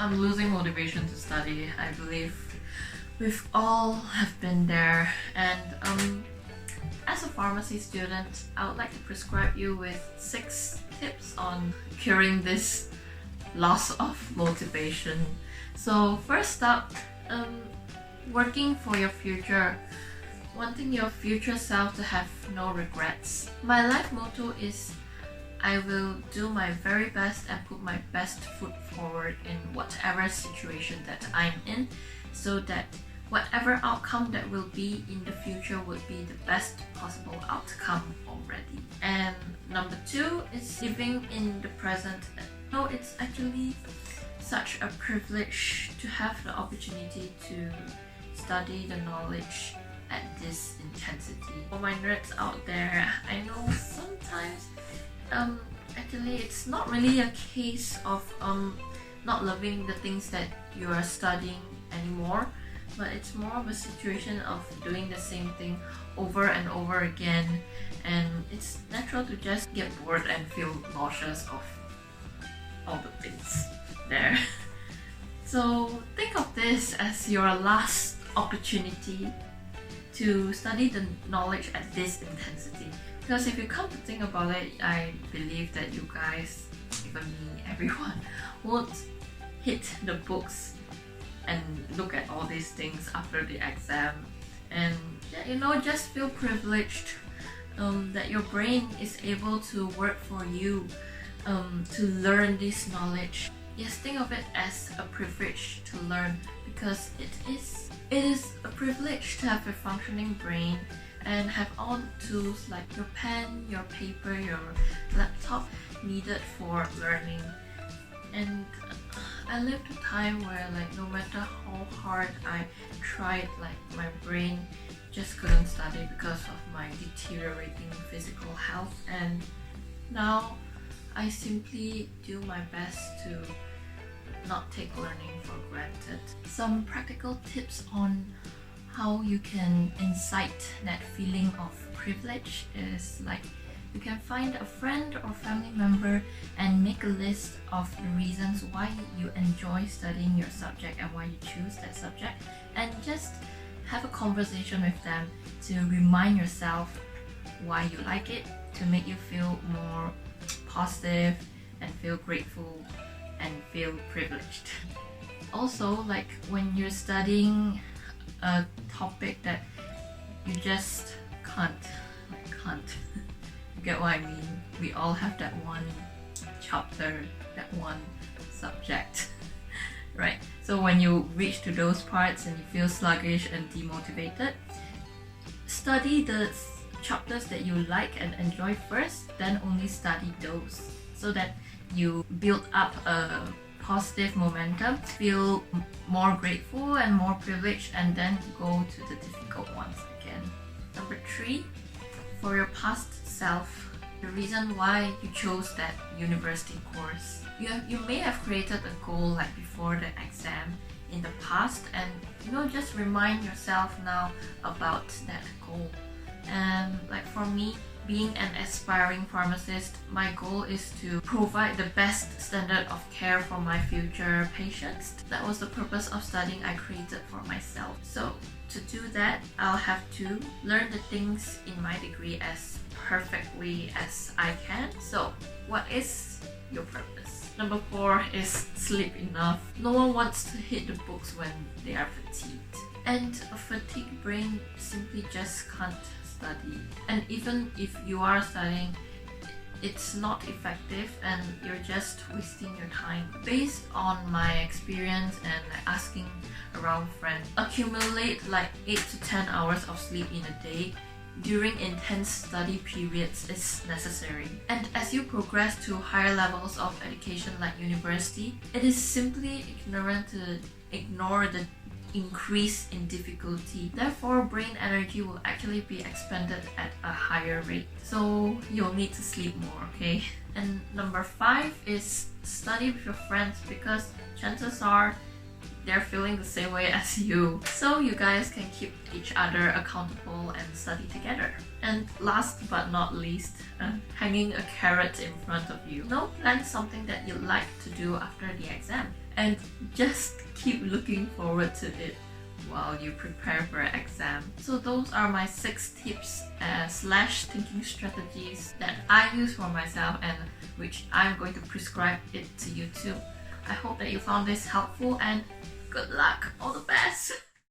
I'm losing motivation to study. I believe we've all have been there, and as a pharmacy student, I would like to prescribe you with 6 tips on curing this loss of motivation. So first up, working for your future. Wanting your future self to have no regrets. My life motto is I will do my very best and put my best foot forward in whatever situation that I'm in, so that whatever outcome that will be in the future would be the best possible outcome already. And number 2 is living in the present. No, it's actually such a privilege to have the opportunity to study the knowledge at this intensity. For my nerds out there, I know sometimes actually it's not really a case of not loving the things that you are studying anymore, but it's more of a situation of doing the same thing over and over again, and it's natural to just get bored and feel nauseous of all the things there. So think of this as your last opportunity to study the knowledge at this intensity. Because if you come to think about it, I believe that you guys, even me, everyone, won't hit the books and look at all these things after the exam. And just feel privileged that your brain is able to work for you to learn this knowledge. Yes, think of it as a privilege to learn, because it is a privilege to have a functioning brain and have all the tools like your pen, your paper, your laptop needed for learning. And I lived a time where no matter how hard I tried, my brain just couldn't study because of my deteriorating physical health, and now I simply do my best to not take learning for granted. Some practical tips on how you can incite that feeling of privilege is you can find a friend or family member and make a list of the reasons why you enjoy studying your subject and why you choose that subject, and just have a conversation with them to remind yourself why you like it, to make you feel more positive and feel grateful and feel privileged. Also, when you're studying a topic that you just can't you get what I mean? We all have that one chapter, that one subject, right? So when you reach to those parts and you feel sluggish and demotivated, study the chapters that you like and enjoy first, then only study those, so that you build up a positive momentum, feel more grateful and more privileged, and then go to the difficult ones again. Number 3, for your past self, the reason why you chose that university course. You may have created a goal before the exam in the past, and just remind yourself now about that goal. And for me, being an aspiring pharmacist, my goal is to provide the best standard of care for my future patients. That was the purpose of studying I created for myself. So to do that, I'll have to learn the things in my degree as perfectly as I can. So what is your purpose? Number 4 is sleep enough. No one wants to hit the books when they are fatigued. And a fatigued brain simply just can't study. And even if you are studying, it's not effective and you're just wasting your time. Based on my experience and asking around friends, accumulate 8 to 10 hours of sleep in a day during intense study periods is necessary. And as you progress to higher levels of education like university, it is simply ignorant to ignore the increase in difficulty. Therefore, brain energy will actually be expended at a higher rate. So you'll need to sleep more, okay? And number 5 is study with your friends, because chances are they're feeling the same way as you. So you guys can keep each other accountable and study together. And last but not least, hanging a carrot in front of you. Plan something that you like to do after the exam. and just keep looking forward to it while you prepare for an exam. So those are my 6 tips slash thinking strategies that I use for myself and which I'm going to prescribe it to you too. I hope that you found this helpful and good luck. All the best!